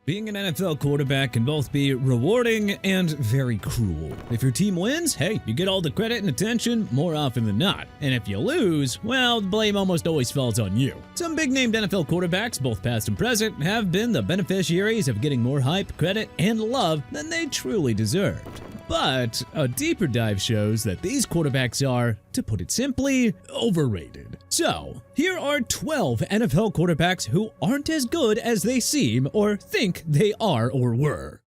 Being an NFL quarterback can both be rewarding and very cruel. If your team wins, hey, you get all the credit and attention more often than not. And if you lose, well, the blame almost always falls on you. Some big-named NFL quarterbacks, both past and present, have been the beneficiaries of getting more hype, credit, and love than they truly deserved. But a deeper dive shows that these quarterbacks are, to put it simply, overrated. So, here are 12 NFL quarterbacks who aren't as good as they seem or think they are or were.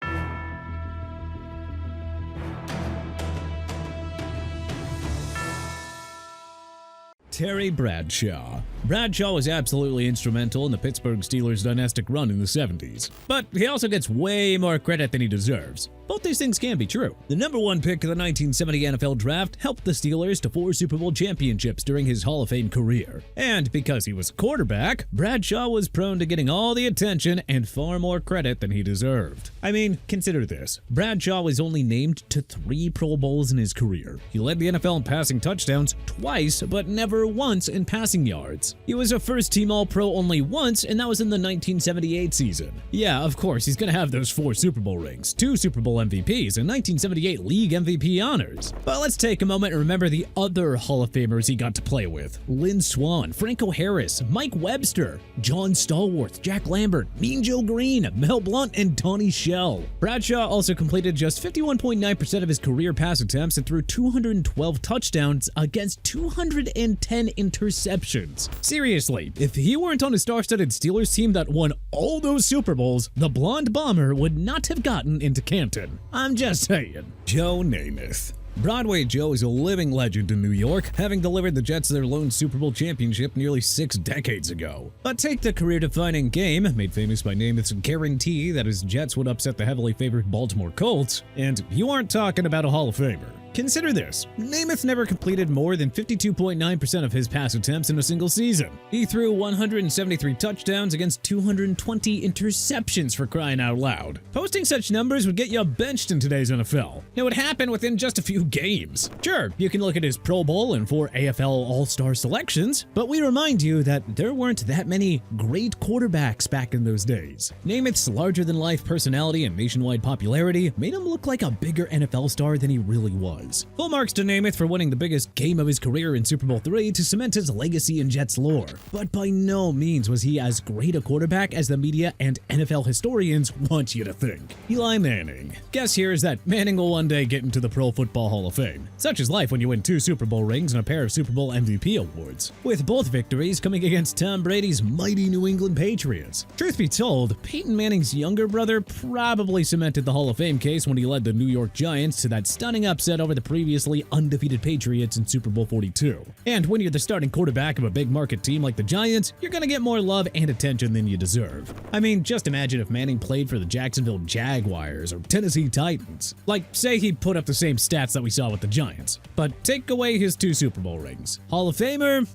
Terry Bradshaw. Bradshaw was absolutely instrumental in the Pittsburgh Steelers' dynastic run in the 70s, but he also gets way more credit than he deserves. Both these things can be true. The number one pick of the 1970 NFL Draft helped the Steelers to 4 Super Bowl championships during his Hall of Fame career. And because he was a quarterback, Bradshaw was prone to getting all the attention and far more credit than he deserved. I mean, consider this. Bradshaw was only named to 3 Pro Bowls in his career. He led the NFL in passing touchdowns twice, but never once in passing yards. He was a first-team All-Pro only once, and that was in the 1978 season. Yeah, of course, he's gonna have those 4 Super Bowl rings, 2 Super Bowl MVPs, and 1978 League MVP honors. But let's take a moment and remember the other Hall of Famers he got to play with. Lynn Swann, Franco Harris, Mike Webster, John Stallworth, Jack Lambert, Mean Joe Green, Mel Blount, and Donnie Shell. Bradshaw also completed just 51.9% of his career pass attempts and threw 212 touchdowns against 210 interceptions. Seriously, if he weren't on a star-studded Steelers team that won all those Super Bowls, the blonde bomber would not have gotten into Canton. I'm just saying. Joe Namath. Broadway Joe is a living legend in New York, having delivered the Jets their lone Super Bowl championship nearly 6 decades ago. But take the career-defining game, made famous by Namath's guarantee that his Jets would upset the heavily favored Baltimore Colts, and you aren't talking about a Hall of Famer. Consider this, Namath never completed more than 52.9% of his pass attempts in a single season. He threw 173 touchdowns against 220 interceptions, for crying out loud. Posting such numbers would get you benched in today's NFL. It would happen within just a few games. Sure, you can look at his Pro Bowl and 4 AFL All-Star selections, but we remind you that there weren't that many great quarterbacks back in those days. Namath's larger-than-life personality and nationwide popularity made him look like a bigger NFL star than he really was. Full marks to Namath for winning the biggest game of his career in Super Bowl III to cement his legacy in Jets lore. But by no means was he as great a quarterback as the media and NFL historians want you to think. Eli Manning. Guess here is that Manning will one day get into the Pro Football Hall of Fame. Such is life when you win 2 Super Bowl rings and a pair of Super Bowl MVP awards, with both victories coming against Tom Brady's mighty New England Patriots. Truth be told, Peyton Manning's younger brother probably cemented the Hall of Fame case when he led the New York Giants to that stunning upset over the previously undefeated Patriots in Super Bowl 42. And when you're the starting quarterback of a big market team like the Giants, you're gonna get more love and attention than you deserve. I mean, just imagine if Manning played for the Jacksonville Jaguars or Tennessee Titans. Like, say he put up the same stats that we saw with the Giants, but take away his 2 Super Bowl rings. Hall of Famer?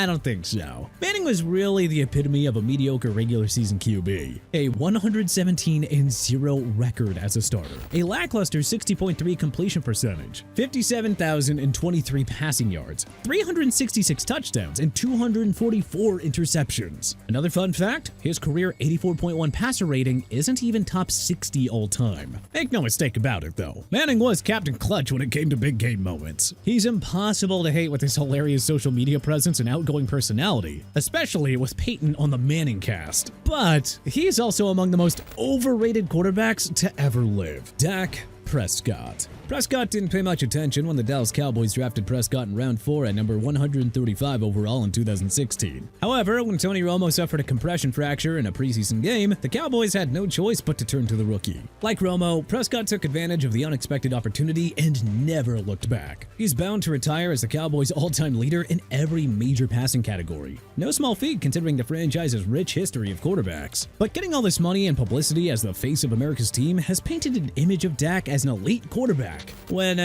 I don't think so. Manning was really the epitome of a mediocre regular season QB. A 117-0 record as a starter. A lackluster 60.3 completion percentage, 57,023 passing yards, 366 touchdowns, and 244 interceptions. Another fun fact, his career 84.1 passer rating isn't even top 60 all time. Make no mistake about it though, Manning was Captain Clutch when it came to big game moments. He's impossible to hate with his hilarious social media presence and outgoing personality, especially with Peyton on the Manning cast. But he's also among the most overrated quarterbacks to ever live. Dak Prescott. Prescott didn't pay much attention when the Dallas Cowboys drafted Prescott in round 4 at number 135 overall in 2016. However, when Tony Romo suffered a compression fracture in a preseason game, the Cowboys had no choice but to turn to the rookie. Like Romo, Prescott took advantage of the unexpected opportunity and never looked back. He's bound to retire as the Cowboys' all-time leader in every major passing category. No small feat considering the franchise's rich history of quarterbacks. But getting all this money and publicity as the face of America's team has painted an image of Dak as an elite quarterback, when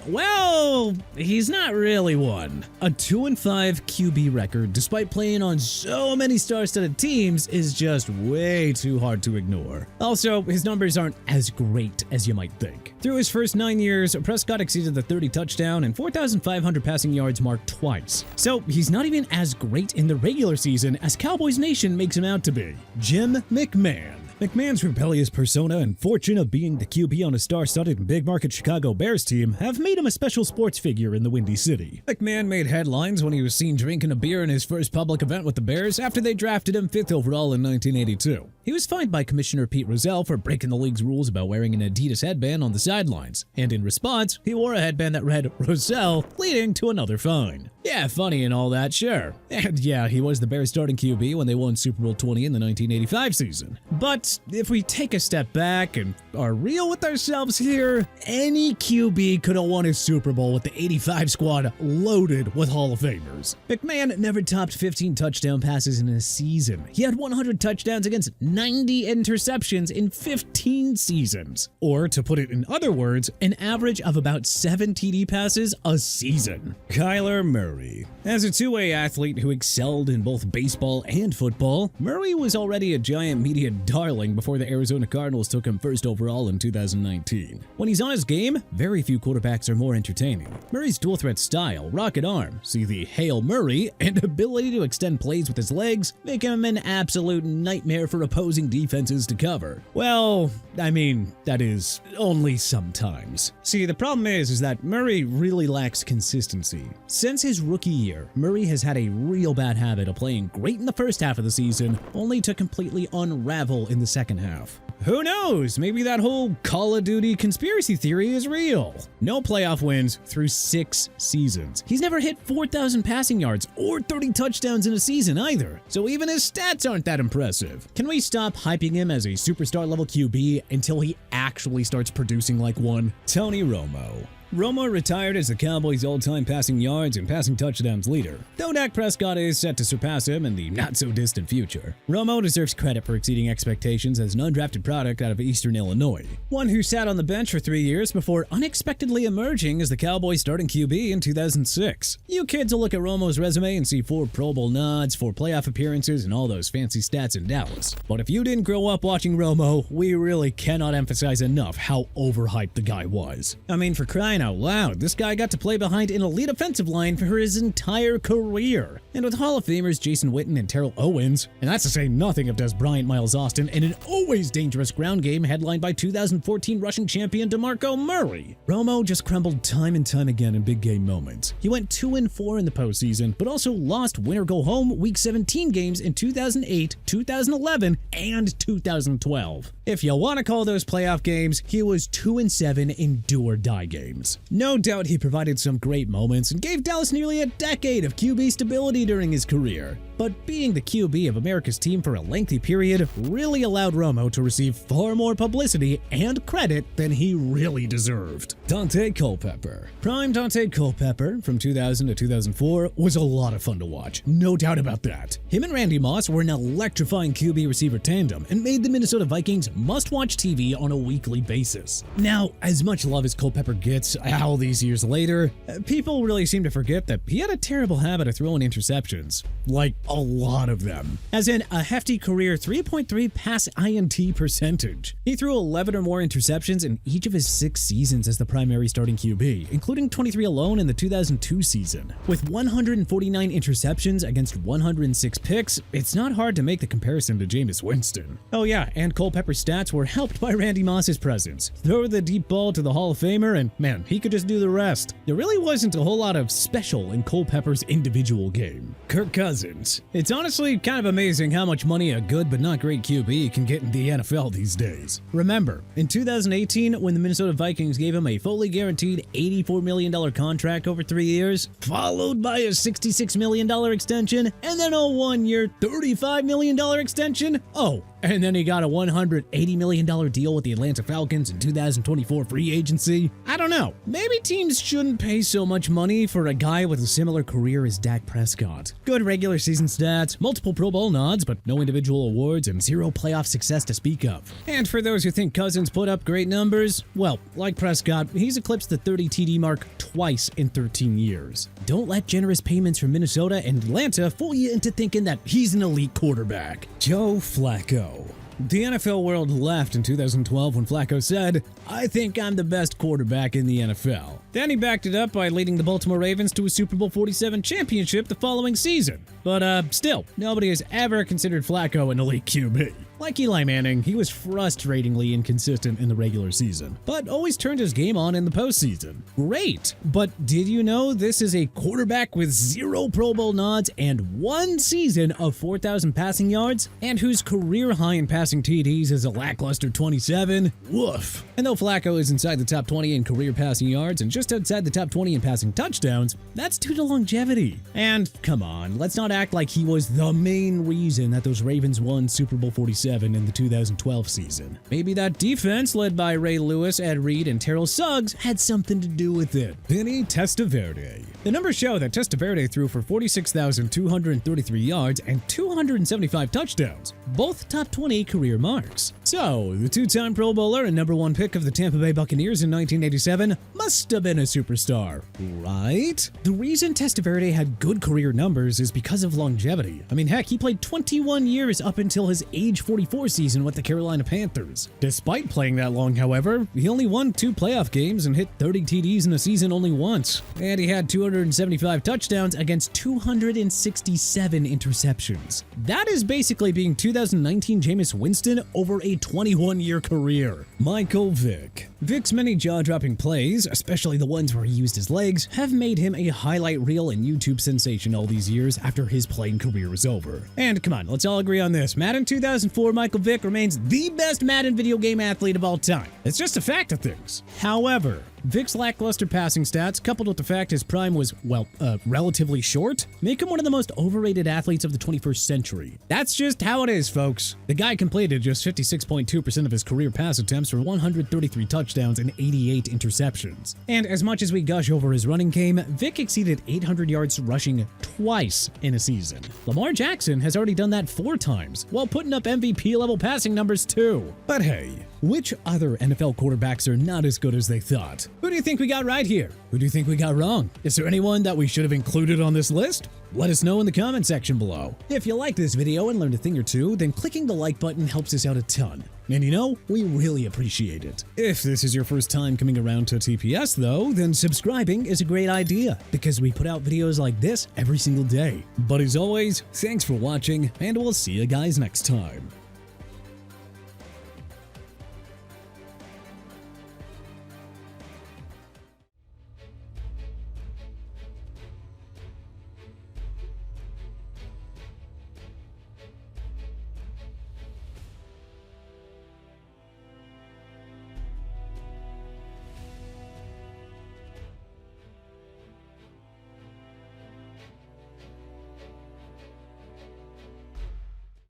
Well, he's not really one. A 2-5 QB record, despite playing on so many star-studded teams, is just way too hard to ignore. Also, his numbers aren't as great as you might think. Through his first 9 years, Prescott exceeded the 30 touchdown and 4,500 passing yards mark twice. So he's not even as great in the regular season as Cowboys Nation makes him out to be. Jim McMahon. McMahon's rebellious persona and fortune of being the QB on a star-studded and big-market Chicago Bears team have made him a special sports figure in the Windy City. McMahon made headlines when he was seen drinking a beer in his first public event with the Bears after they drafted him 5th overall in 1982. He was fined by Commissioner Pete Rozelle for breaking the league's rules about wearing an Adidas headband on the sidelines, and in response, he wore a headband that read Rozelle, leading to another fine. Yeah, funny and all that, sure. And yeah, he was the Bears' starting QB when they won Super Bowl 20 in the 1985 season. But if we take a step back and are real with ourselves here, any QB could have won a Super Bowl with the 85 squad loaded with Hall of Famers. McMahon never topped 15 touchdown passes in a season. He had 100 touchdowns against 90 interceptions in 15 seasons. Or, to put it in other words, an average of about 7 TD passes a season. Kyler Murray. As a two-way athlete who excelled in both baseball and football, Murray was already a giant media darling before the Arizona Cardinals took him 1st overall in 2019. When he's on his game, very few quarterbacks are more entertaining. Murray's dual-threat style, rocket arm, see the Hail Murray, and ability to extend plays with his legs make him an absolute nightmare for opposing defenses to cover. Well, I mean, that is only sometimes. See, the problem is that Murray really lacks consistency. Since his rookie year, Murray has had a real bad habit of playing great in the first half of the season, only to completely unravel in the second half. Who knows? Maybe that whole Call of Duty conspiracy theory is real. No playoff wins through 6 seasons. He's never hit 4,000 passing yards or 30 touchdowns in a season either, so even his stats aren't that impressive. Can we stop hyping him as a superstar level QB until he actually starts producing like one? Tony Romo. Romo retired as the Cowboys' all-time passing yards and passing touchdowns leader, though Dak Prescott is set to surpass him in the not-so-distant future. Romo deserves credit for exceeding expectations as an undrafted product out of Eastern Illinois, one who sat on the bench for 3 years before unexpectedly emerging as the Cowboys' starting QB in 2006. You kids will look at Romo's resume and see 4 Pro Bowl nods, 4 playoff appearances, and all those fancy stats in Dallas. But if you didn't grow up watching Romo, we really cannot emphasize enough how overhyped the guy was. I mean, for crying out loud, this guy got to play behind an elite offensive line for his entire career. And with Hall of Famers Jason Witten and Terrell Owens, and that's to say nothing of Des Bryant, Miles Austin, and an always dangerous ground game headlined by 2014 rushing champion DeMarco Murray, Romo just crumbled time and time again in big game moments. He went 2-4 in the postseason, but also lost winner-go-home Week 17 games in 2008, 2011, and 2012. If you want to call those playoff games, he was 2-7 in do-or-die games. No doubt he provided some great moments and gave Dallas nearly a decade of QB stability during his career. But being the QB of America's team for a lengthy period really allowed Romo to receive far more publicity and credit than he really deserved. Dante Culpepper. Prime Dante Culpepper from 2000 to 2004 was a lot of fun to watch, no doubt about that. Him and Randy Moss were an electrifying QB receiver tandem and made the Minnesota Vikings must-watch TV on a weekly basis. Now, as much love as Culpepper gets all these years later, people really seem to forget that he had a terrible habit of throwing interceptions. Like, a lot of them. As in, a hefty career 3.3 pass INT percentage. He threw 11 or more interceptions in each of his 6 seasons as the primary starting QB, including 23 alone in the 2002 season. With 149 interceptions against 106 picks, it's not hard to make the comparison to Jameis Winston. Oh yeah, and Culpepper's stats were helped by Randy Moss's presence. Throw the deep ball to the Hall of Famer and man, he could just do the rest. There really wasn't a whole lot of special in Culpepper's individual game. Kirk Cousins. It's honestly kind of amazing how much money a good but not great QB can get in the NFL these days. Remember, in 2018, when the Minnesota Vikings gave him a fully guaranteed $84 million contract over 3 years, followed by a $66 million extension, and then a 1-year, $35 million extension? Oh, And then he got a $180 million deal with the Atlanta Falcons in 2024 free agency. I don't know. Maybe teams shouldn't pay so much money for a guy with a similar career as Dak Prescott. Good regular season stats, multiple Pro Bowl nods, but no individual awards, and zero playoff success to speak of. And for those who think Cousins put up great numbers, well, like Prescott, he's eclipsed the 30 TD mark twice in 13 years. Don't let generous payments from Minnesota and Atlanta fool you into thinking that he's an elite quarterback. Joe Flacco. The NFL world laughed in 2012 when Flacco said, "I think I'm the best quarterback in the NFL." Then he backed it up by leading the Baltimore Ravens to a Super Bowl 47 championship the following season. But still, nobody has ever considered Flacco an elite QB. Like Eli Manning, he was frustratingly inconsistent in the regular season, but always turned his game on in the postseason. Great! But did you know this is a quarterback with 0 Pro Bowl nods and 1 season of 4,000 passing yards, and whose career high in passing TDs is a lackluster 27? Woof! And though Flacco is inside the top 20 in career passing yards and just outside the top 20 in passing touchdowns, that's due to longevity. And come on, let's not act like he was the main reason that those Ravens won Super Bowl 47 in the 2012 season. Maybe that defense, led by Ray Lewis, Ed Reed, and Terrell Suggs, had something to do with it. Vinny Testaverde. The numbers show that Testaverde threw for 46,233 yards and 275 touchdowns, both top 20 career marks. So, the two-time Pro Bowler and #1 pick of the Tampa Bay Buccaneers in 1987 must have been a superstar, right? The reason Testaverde had good career numbers is because of longevity. I mean, heck, he played 21 years up until his age 44 season with the Carolina Panthers. Despite playing that long, however, he only won 2 playoff games and hit 30 TDs in a season only once. And he had 275 touchdowns against 267 interceptions. That is basically being 2019 Jameis Winston over a 21-year career. Michael Vick. Vick's many jaw-dropping plays, especially the ones where he used his legs, have made him a highlight reel and YouTube sensation all these years after his playing career is over. And come on, let's all agree on this. Madden 2004 Michael Vick remains the best Madden video game athlete of all time. It's just a fact of things. However, Vick's lackluster passing stats, coupled with the fact his prime was, well, relatively short, make him one of the most overrated athletes of the 21st century. That's just how it is, folks. The guy completed just 56.2% of his career pass attempts for 133 touchdowns and 88 interceptions. And as much as we gush over his running game, Vick exceeded 800 yards rushing twice in a season. Lamar Jackson has already done that 4 times, while putting up MVP-level passing numbers too. But hey, which other NFL quarterbacks are not as good as they thought? Who do you think we got right here? Who do you think we got wrong? Is there anyone that we should have included on this list? Let us know in the comment section below. If you like this video and learned a thing or two, then clicking the like button helps us out a ton. And you know, we really appreciate it. If this is your first time coming around to TPS though, then subscribing is a great idea, because we put out videos like this every single day. But as always, thanks for watching, and we'll see you guys next time.